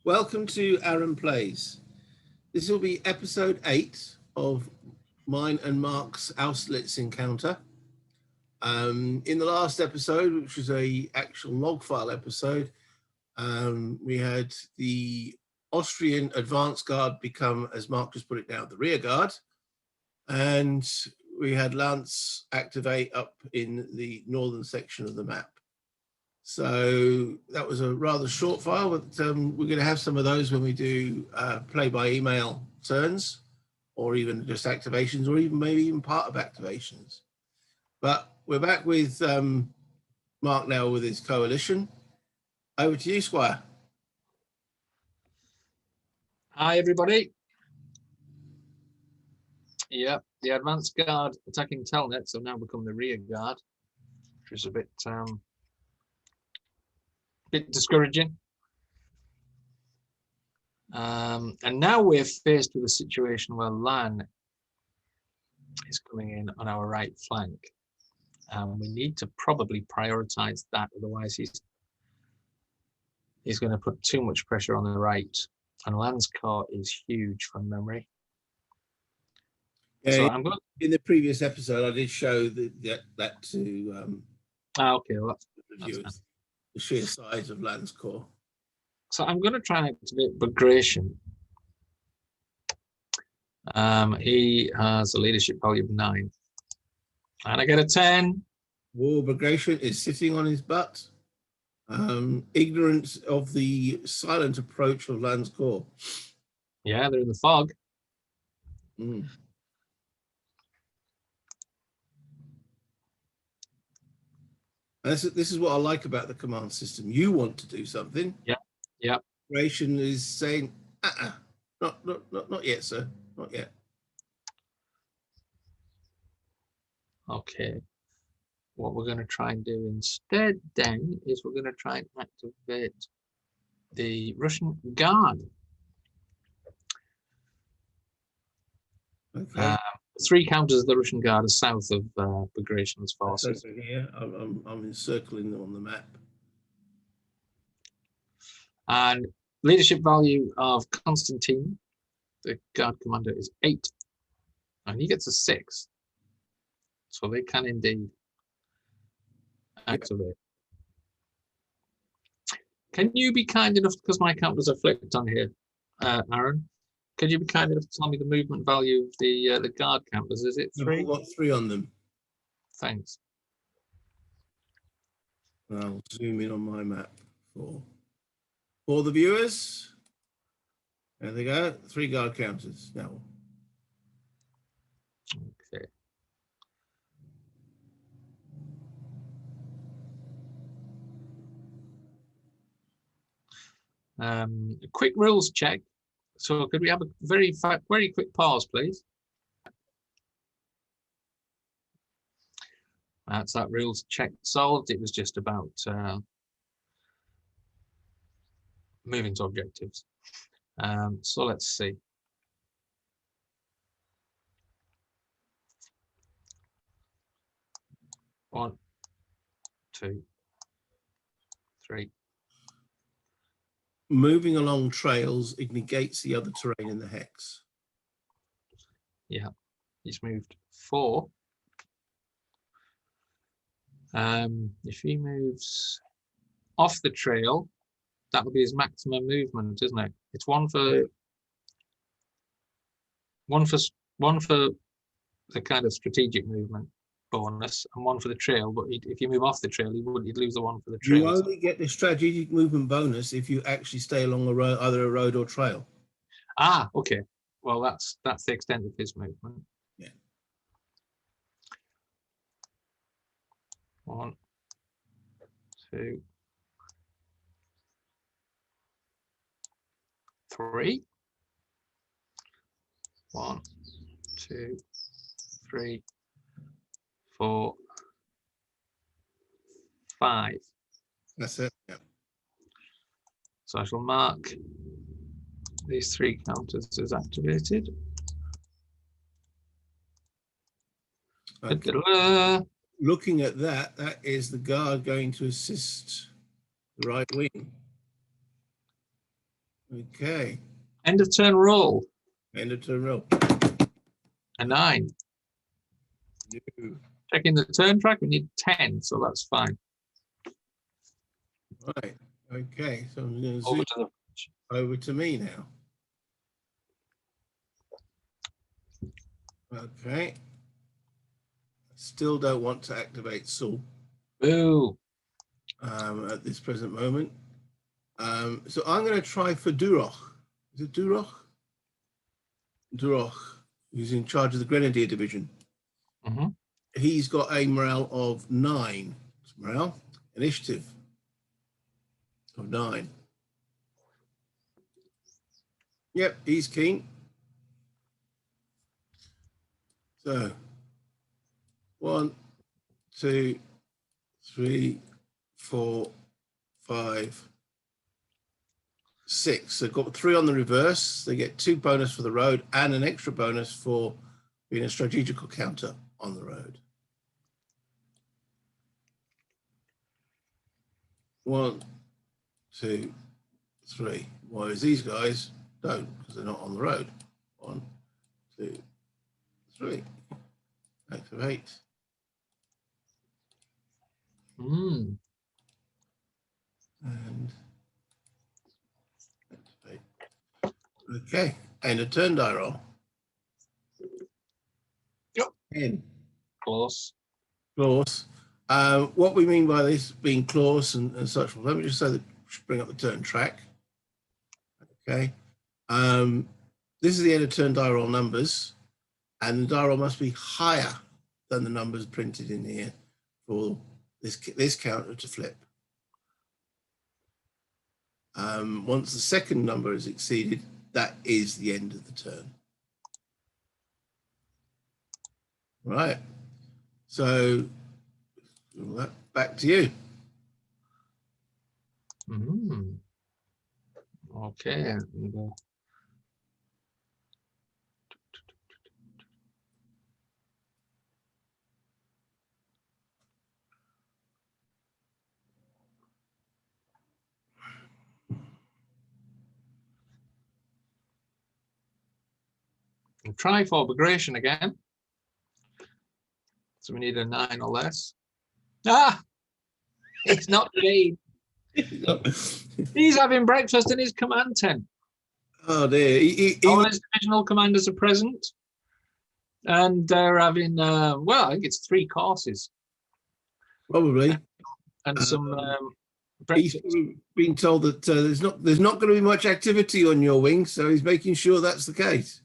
Welcome to Aaron Plays. This will be episode 8 of mine and Mark's Austerlitz encounter. In the last episode, which was a actual log file episode, we had the Austrian advance guard become, as Mark just put it down, the rear guard, and we had Lance activate up in the northern section of the map. So that was a rather short file, but we're going to have some of those when we do play by email turns, or even just activations, or even maybe even part of activations. But we're back with Mark now with his coalition. Over to you, Squire. Hi, everybody. Yeah, the advance guard attacking Telnitz have now become the rear guard, which is a bit discouraging. And now we're faced with a situation where Lan is coming in on our right flank. We need to probably prioritize that, otherwise he's going to put too much pressure on the right. And Lan's corps is huge from memory. Yeah, so I'm going in the previous episode, I did show that to okay, well, that's the sheer size of Lan's corps. So I'm going to try and activate Bagration. He has a leadership value of 9. And I get a 10. War Bagration is sitting on his butt. Ignorant of the silent approach of Lan's corps. Yeah, they're in the fog. Mm. This is what I like about the command system. You want to do something. Yeah, yeah. Bagration is saying, not yet, sir, not yet. Okay. What we're going to try and do instead then is we're going to try and activate the Russian Guard. Okay. 3 counters of the Russian Guard are south of Bagration's forces. Here, I'm encircling them on the map. And leadership value of Constantine, the Guard commander, is 8. And he gets a 6. So they can indeed activate. Can you be kind enough, because my counters are flipped on here, Aaron? Could you be kind enough to tell me the movement value of the guard counters? Is it 3? I've got 3 on them. Thanks. I'll zoom in on my map for the viewers. There they go. 3 guard counters now. Okay. A quick rules check. So could we have a very quick pause, please? That's that rules check solved. It was just about moving to objectives. So let's see. One, 2, 3. Moving along trails, it negates the other terrain in the hex. Yeah, he's moved 4. If he moves off the trail, that would be his maximum movement, isn't it? It's one for the kind of strategic movement bonus, and 1 for the trail. But if you move off the trail, you'd lose the 1 for the trail. You only get the strategic movement bonus if you actually stay along a road, either a road or trail. Ah, okay. Well, that's the extent of his movement. Yeah. 1, 2, 3. 1, 2, 3, 4, 5. That's it. Yeah. So I shall mark these 3 counters as activated. Okay. Looking at that, that is the guard going to assist the right wing. Okay. End of turn roll. End of turn roll. A 9. No. Checking the turn track, we need 10, so that's fine. Right. Okay. So I'm going to Over zoom to the over to me now. Okay. Still don't want to activate Saul boo. at this present moment. So I'm going to try for Duroch. Is it Duroch? Duroch, who's in charge of the Grenadier Division. Mm-hmm. He's got a morale of 9. Morale, initiative of 9. Yep, he's keen. So 1, 2, 3, 4, 5, 6. So got 3 on the reverse. They get 2 bonus for the road and an extra bonus for being a strategical counter on the road. 1, 2, 3. Whereas these guys don't, because they're not on the road. 1, 2, 3. Activate. Mm. And activate. Okay. And a turn die roll. Yep. 10. Close. Close. What we mean by this being close and such, well, let me just say that, bring up the turn track. Okay. This is the end of turn die roll numbers, and the die roll must be higher than the numbers printed in here for this counter to flip. Once the second number is exceeded, that is the end of the turn. Right. So back to you. Mm-hmm. Okay. And try for migration again. So we need a 9 or less. Ah! It's not Jade. He's having breakfast in his command tent. Oh dear. All his divisional commanders are present. And they're having, well, I think it's 3 courses. Probably. And some he's breakfast. been told that there's not going to be much activity on your wing, so he's making sure that's the case.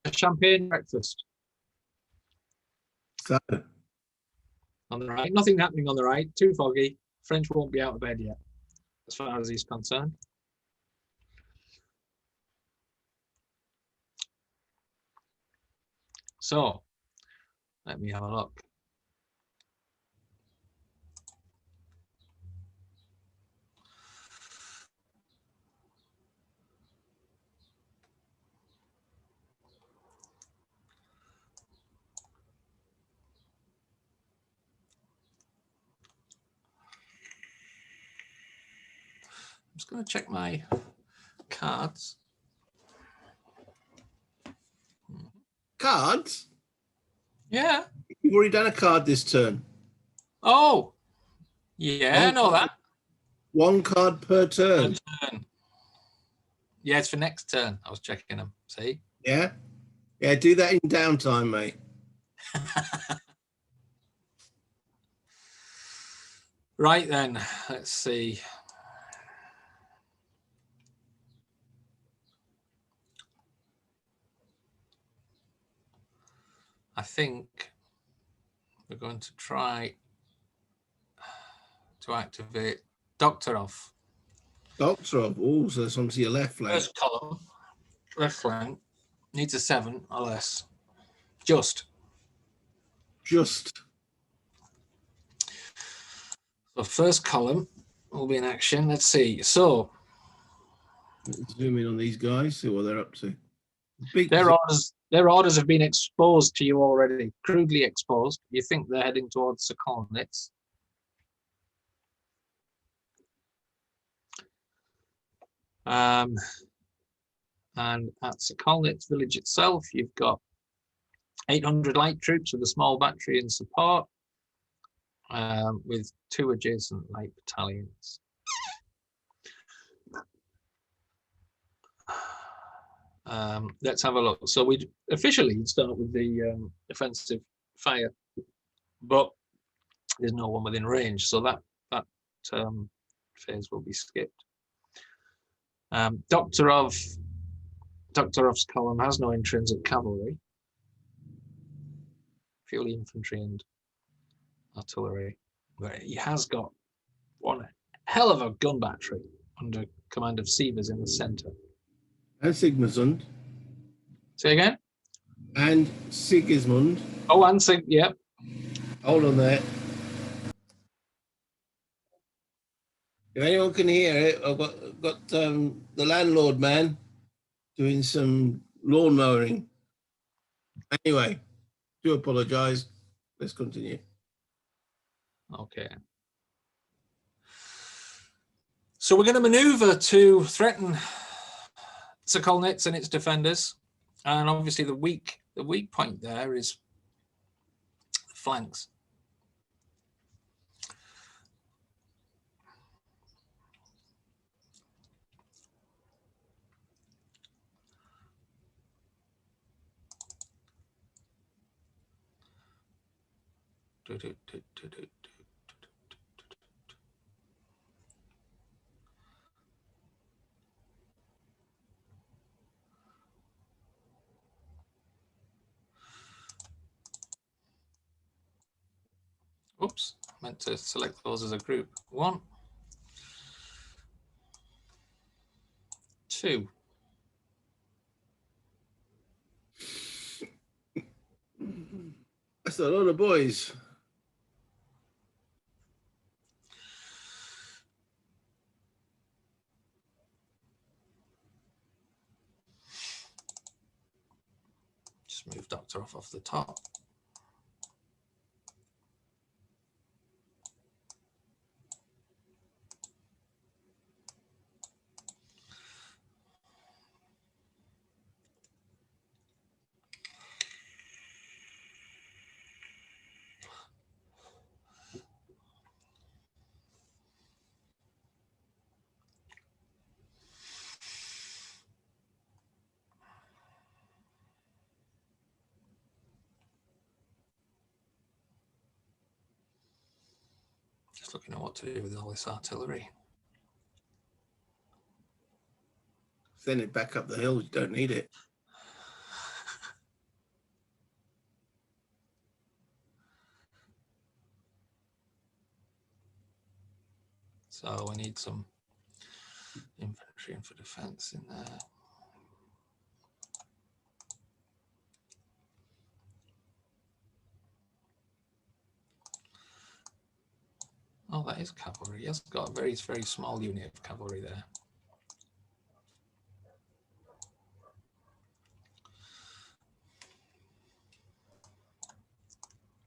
A champagne breakfast. So On the right. Nothing happening on the right. Too foggy. French won't be out of bed yet, as far as he's concerned. So, let me have a look. I'm just going to check my cards. cards? Yeah. You've already done a card this turn. Oh, yeah, I know that. 1 card per turn. Yeah, it's for next turn. I was checking them. See? Yeah? Yeah, do that in downtime, mate. Right then, let's see. I think we're going to try to activate Doctorov. Doctorov. Oh, so it's onto your left flank. First column, left flank, needs a 7 or less. Just. So first column will be in action. Let's see. So Let's zoom in on these guys, see what they're up to. their orders have been exposed to you already, crudely exposed. You think they're heading towards Sokolnitz. And at Sokolnitz village itself, you've got 800 light troops with a small battery in support, with 2 adjacent light battalions. Let's have a look. So we'd officially start with the offensive fire, but there's no one within range, so that phase will be skipped. Doktorov's column has no intrinsic cavalry, purely infantry and artillery, but he has got one hell of a gun battery under command of Sievers in the centre. And Sigismund. Say again? And Sigismund. Oh, and yep. Hold on there. If anyone can hear it, I've got the landlord man doing some lawn mowing. Anyway, do apologise. Let's continue. Okay. So we're going to manoeuvre to threaten Sokolnitz and its defenders, and obviously the weak point there is the flanks. Oops, meant to select those as a group. 1, 2. That's a lot of boys. Just move Doktorov off the top. Just looking at what to do with all this artillery. Send it back up the hill. You don't need it. So we need some infantry and for defense in there. Oh, that is cavalry. He has got a very, very small unit of cavalry there.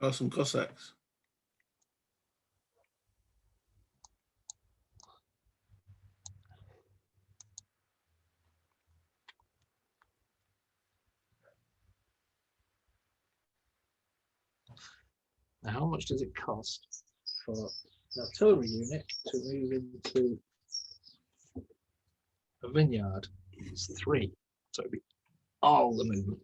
Oh, some Cossacks. Now, how much does it cost for an artillery unit to move into a vineyard? It's 3, so it'd be all the movement.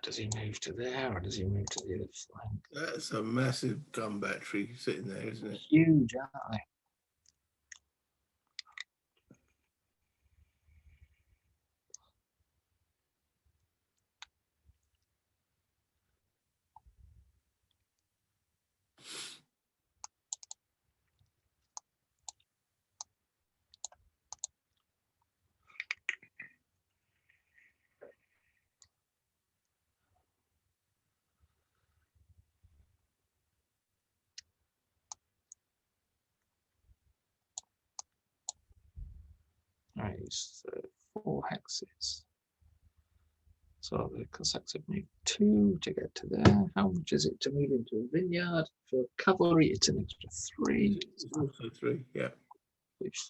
Does he move to there or does he move to the other flank? That's a massive gun battery sitting there, isn't it? Huge, aren't they? Right, so 4 hexes. So the Cossacks have moved 2 to get to there. How much is it to move into a vineyard? For cavalry, it's an extra 3. It's also 3, yeah.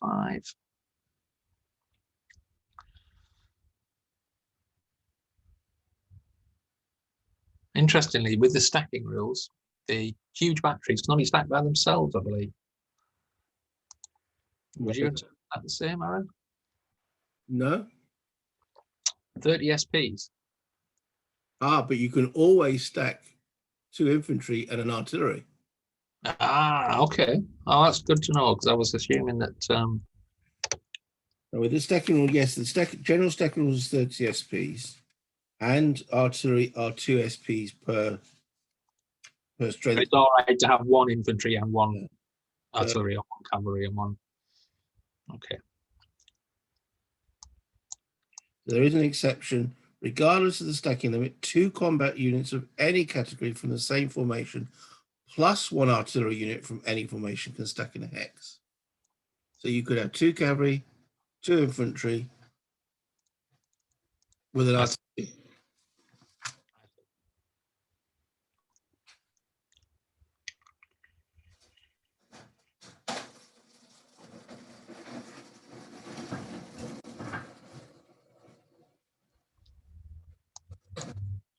5. Interestingly, with the stacking rules, the huge batteries can only stack by themselves, I believe. Would you interpret that the same, Aaron? No. 30 SPs. But you can always stack 2 infantry and an artillery. Okay. Oh, that's good to know, because I was assuming that. Now with the stacking rule, yes, the general stacking rule is 30 SPs, and artillery are 2 SPs per strength. It's all right to have 1 infantry and 1 artillery, or 1 cavalry and 1. Okay. There is an exception. Regardless of the stacking limit, 2 combat units of any category from the same formation, plus 1 artillery unit from any formation, can stack in a hex. So you could have 2 cavalry, 2 infantry, with an artillery.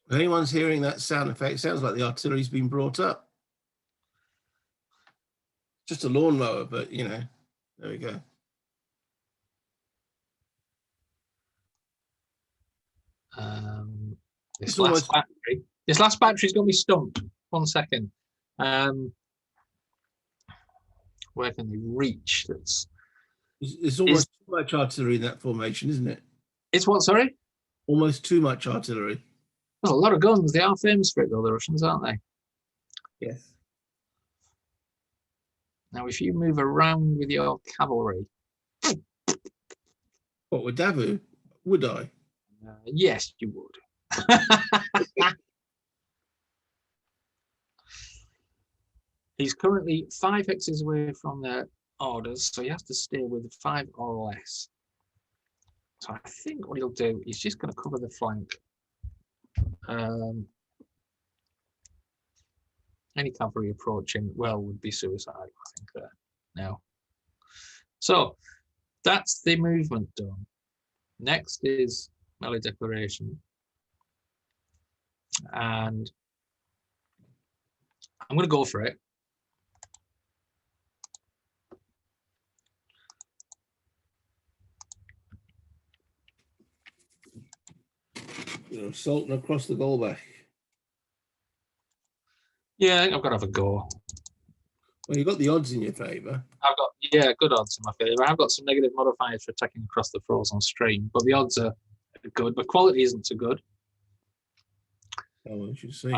If anyone's hearing that sound effect, it sounds like the artillery's been brought up. Just a lawnmower, but you know, there we go. This last battery's got me stumped. 1 second. Where can they reach? It's almost too much artillery in that formation, isn't it? It's what, sorry? Almost too much artillery. There's a lot of guns. They are famous for it, though, the Russians, aren't they? Yes. Now, if you move around with your cavalry. What, with Davout? Would I? Yes, you would. He's currently 5 hexes away from their orders, so he has to stay with 5 or less. So I think what he'll do is just going to cover the flank. Any cavalry approaching, well, would be suicide, I think, there now. So that's the movement done. Next is melee declaration. And I'm going to go for it. You're assaulting across the goal back. Yeah, I think I've got to have a go. Well, you've got the odds in your favour. I've got, yeah, good odds in my favour. I've got some negative modifiers for attacking across the frozen stream, but the odds are good, but quality isn't so good. Oh, I should see.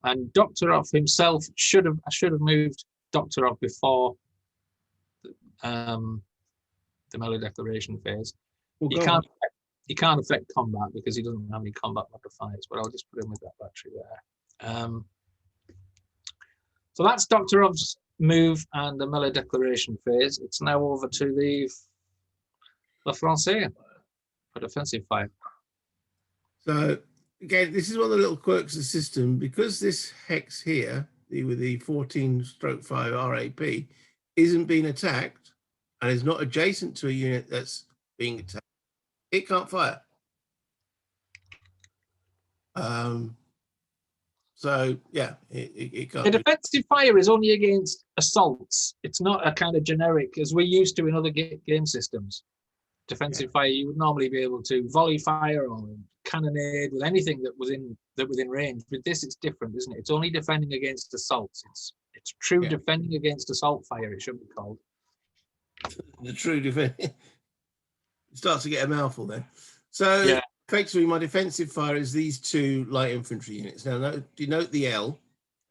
And Doktorov himself I should have moved Doktorov before the melee declaration phase. Well, he can't affect combat because he doesn't have any combat modifiers, but I'll just put him with that battery there. So that's Doktorov's move and the melee declaration phase. It's now over to the La Francais for defensive fire. So again, this is one of the little quirks of the system, because this hex here, with the 14/5 RAP, isn't being attacked and is not adjacent to a unit that's being attacked, it can't fire. So yeah, it can't. The defensive fire is only against assaults. It's not a kind of generic, as we're used to in other game systems. Defensive fire, you would normally be able to volley fire or cannonade, with anything that was within range. With this, it's different, isn't it? It's only defending against assaults. It's true defending against assault fire. It should be called the true defense. It starts to get a mouthful then. So effectively, my defensive fire is these 2 light infantry units. Now, denote the L.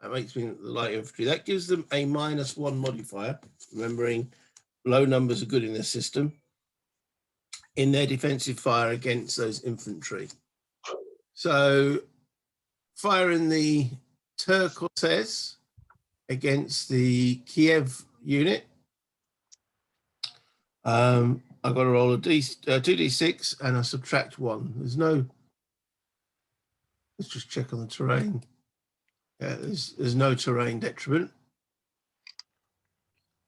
That makes me the light infantry. That gives them a -1 modifier. Remembering, low numbers are good in this system. In their defensive fire against those infantry. So, firing the Turcoses against the Kiev unit. I've got to roll a 2d6 and I subtract 1. There's no. Let's just check on the terrain. Yeah, there's no terrain detriment.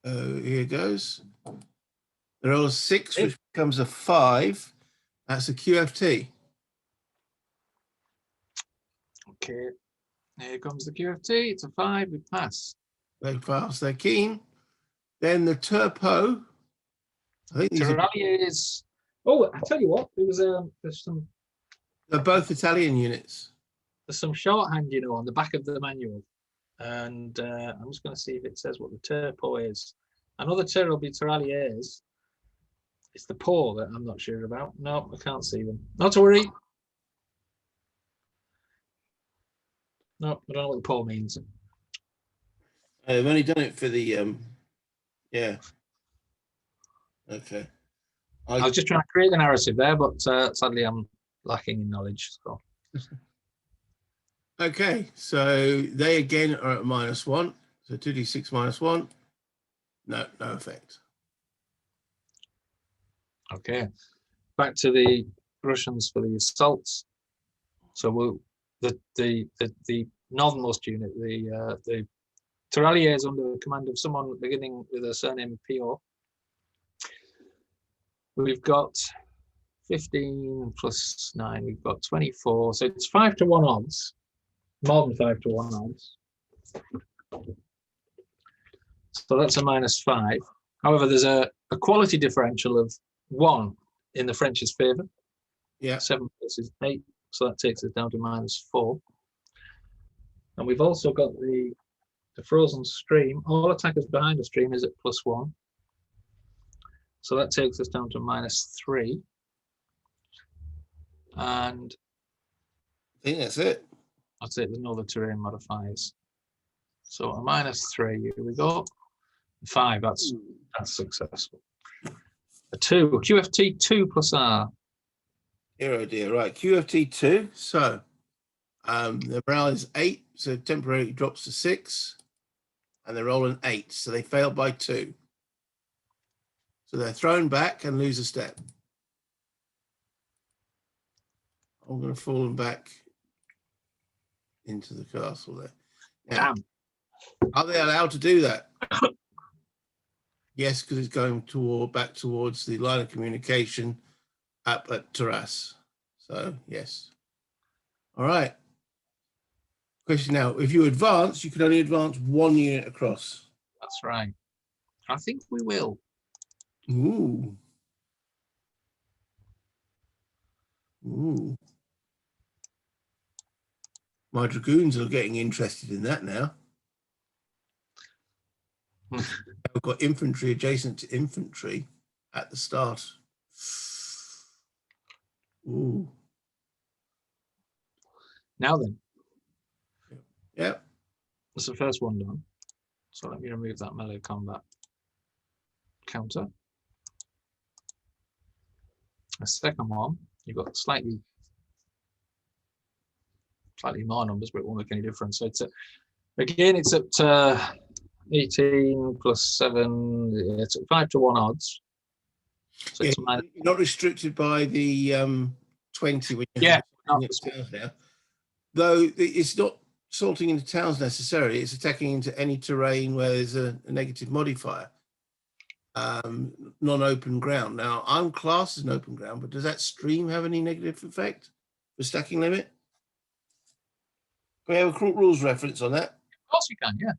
Here goes. There are 6, which becomes a 5. That's a QFT. Okay. Here comes the QFT. It's a 5. We pass. They pass. They're keen. Then the Turpo. I think these Tirailleurs. Oh, I tell you what. There's some. They're both Italian units. There's some shorthand, on the back of the manual, and I'm just going to see if it says what the Turpo is. I know the Tur will be Tirailleurs. It's the Po that I'm not sure about. No, I can't see them. Not to worry. No, I don't know what the Po means. I've only done it for the yeah. Okay. I was just trying to create the narrative there, but sadly I'm lacking in knowledge. So. Okay, so they again are at -1. So 2d6 -1. No effect. Okay, back to the Russians for the assaults. So the northernmost unit, the Tirailleurs under the command of someone beginning with a surname Pio. We've got 15 plus 9. We've got 24. So it's 5-1 odds, more than 5-1 odds. So that's a -5. However, there's a quality differential of 1 in the French's favour. Yeah. 7 versus 8. So that takes us down to -4. And we've also got the frozen stream. All attackers behind the stream is at +1. So that takes us down to -3. And I think that's it. I'll take the other terrain modifiers. So a -3, here we go. 5, that's successful. A 2, QFT 2 plus R. Oh dear, right, QFT 2. So the morale is 8, so temporarily drops to 6, and they're rolling 8, so they fail by 2. So they're thrown back and lose a step. I'm going to fall them back into the castle there. Now, are they allowed to do that? Yes, because it's going back towards the line of communication up at Taras. So, yes. All right. Question now. If you advance, you can only advance 1 unit across. That's right. I think we will. Ooh. Ooh. My dragoons are getting interested in that now. I've got infantry adjacent to infantry at the start. Ooh. Now then. Yep. That's the first one done. So let me remove that melee combat counter. The second one, you've got slightly more numbers, but it won't make any difference. So it's again, it's at 18 plus 7. It's at 5-1 odds. So yeah, it's you're not restricted by the 20 when you yeah. towns now. Though it's not assaulting into towns necessarily, it's attacking into any terrain where there's a negative modifier. Non-open ground. Now, I'm classed as an open ground, but does that stream have any negative effect for stacking limit? Can we have a rules reference on that? Of course you can, yeah.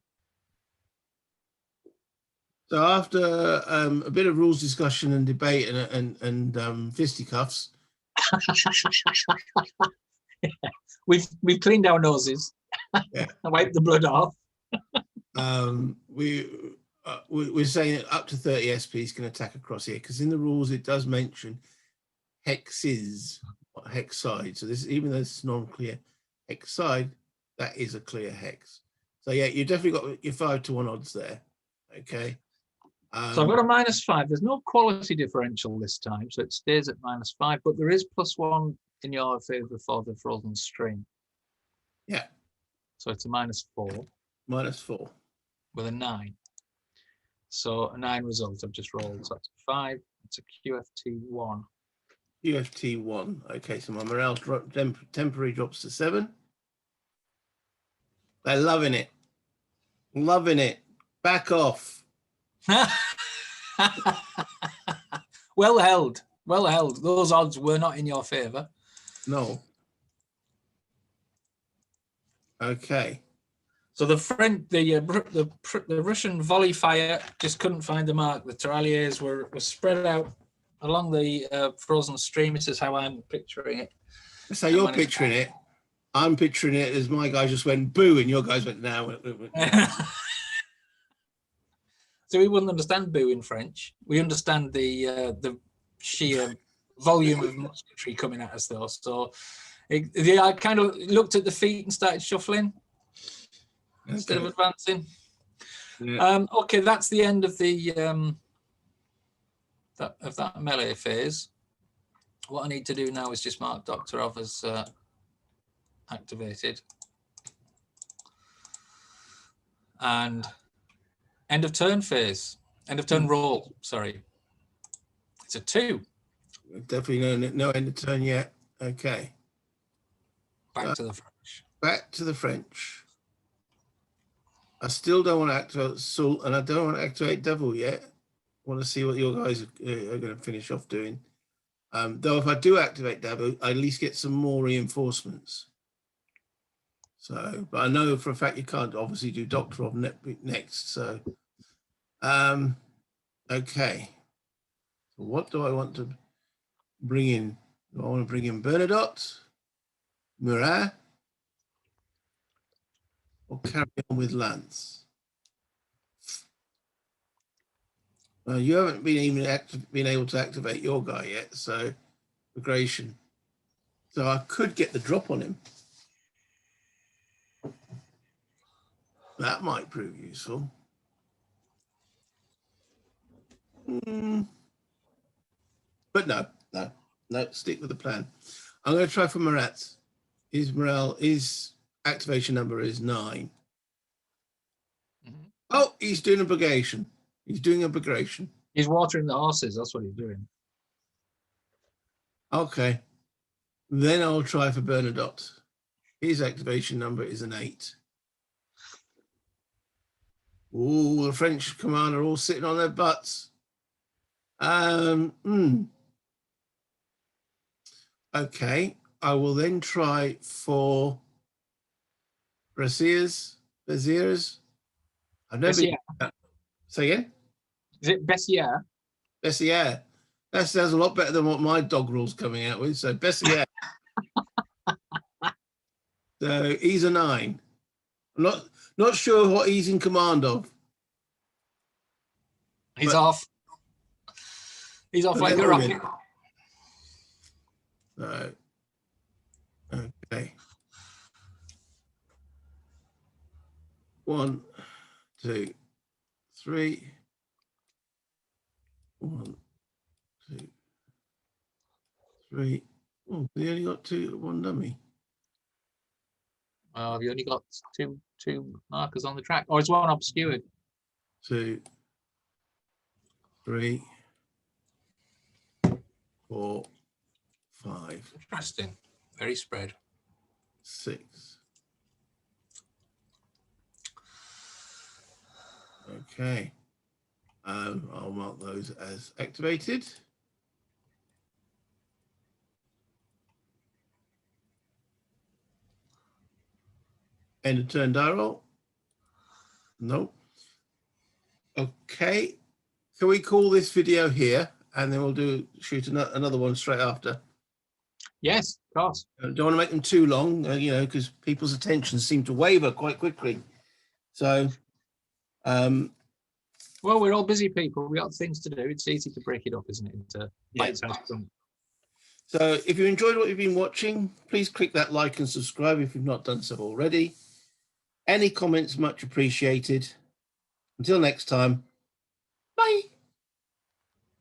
So after a bit of rules discussion and debate and fisticuffs, We've cleaned our noses. Yeah. Wiped the blood off. We're saying that up to 30 SPs can attack across here, because in the rules it does mention hexes, not hex side. So this, even though it's non-clear hex side, that is a clear hex. So yeah, you definitely got your 5-to-1 odds there. Okay. So I've got a -5. There's no quality differential this time, so it stays at -5, but there is +1 in your favour for the frozen stream. Yeah. So it's a -4. -4. With a 9. So a 9 result I've just rolled. So that's a 5. It's a QFT1. QFT1. Okay, so my morale temporary drops to 7. They're loving it. Loving it. Back off. Well held. Well held. Those odds were not in your favour. No. Okay. So the Russian volley fire just couldn't find the mark. The tirailleurs were spread out along the frozen stream. This is how I'm picturing it. So you're picturing it. I'm picturing it as my guy just went boo, and your guys went now. So we wouldn't understand boo in French. We understand the sheer volume of musketry coming at us, though. So I kind of looked at the feet and started shuffling instead of advancing. Yeah. Okay, that's the end of the that melee phase. What I need to do now is just mark Doktorov as activated. And end of turn phase. End of turn roll, sorry. It's a 2. Definitely no end of turn yet. Okay. Back to the French. Back to the French. I still don't want to activate Salt, and I don't want to activate Devil yet. I want to see what your guys are going to finish off doing. Though if I do activate Devil, I at least get some more reinforcements. So, but I know for a fact you can't obviously do Doktorov next. So, okay. So what do I want to bring in? Do I want to bring in Bernadotte, Murat, or carry on with Lance? Well, you haven't been able to activate your guy yet, so migration. So I could get the drop on him. That might prove useful. But no, stick with the plan. I'm going to try for Murat. His activation number is 9. Oh, he's doing a bagration. He's doing a bagration. He's watering the horses. That's what he's doing. Okay. Then I'll try for Bernadotte. His activation number is an 8. Oh, the French commander all sitting on their butts. Okay, I will then try for Beziers. I've never been. Say again? Is it Bessier? Bessier. That sounds a lot better than what my dog rule's coming out with. So Bessier. So he's a 9. I'm not sure what he's in command of. He's off. He's off like a rocket. So, okay. 1, 2, 3. 1, 2, 3. Oh, they only got 1 dummy. Have you only got two markers on the track, or is one obscured? 2, 3, 4, 5. Interesting. Very spread. 6. Okay. I'll mark those as activated. End of turn die roll. Nope. Okay. Can we call this video here, and then we'll shoot another one straight after? Yes, of course. Don't want to make them too long, you know, because people's attention seem to waver quite quickly. So, well, we're all busy people. We got things to do. It's easy to break it up, isn't it, into bite-sized chunks. So if you enjoyed what you've been watching, please click that like and subscribe if you've not done so already. Any comments much appreciated. Until next time, bye.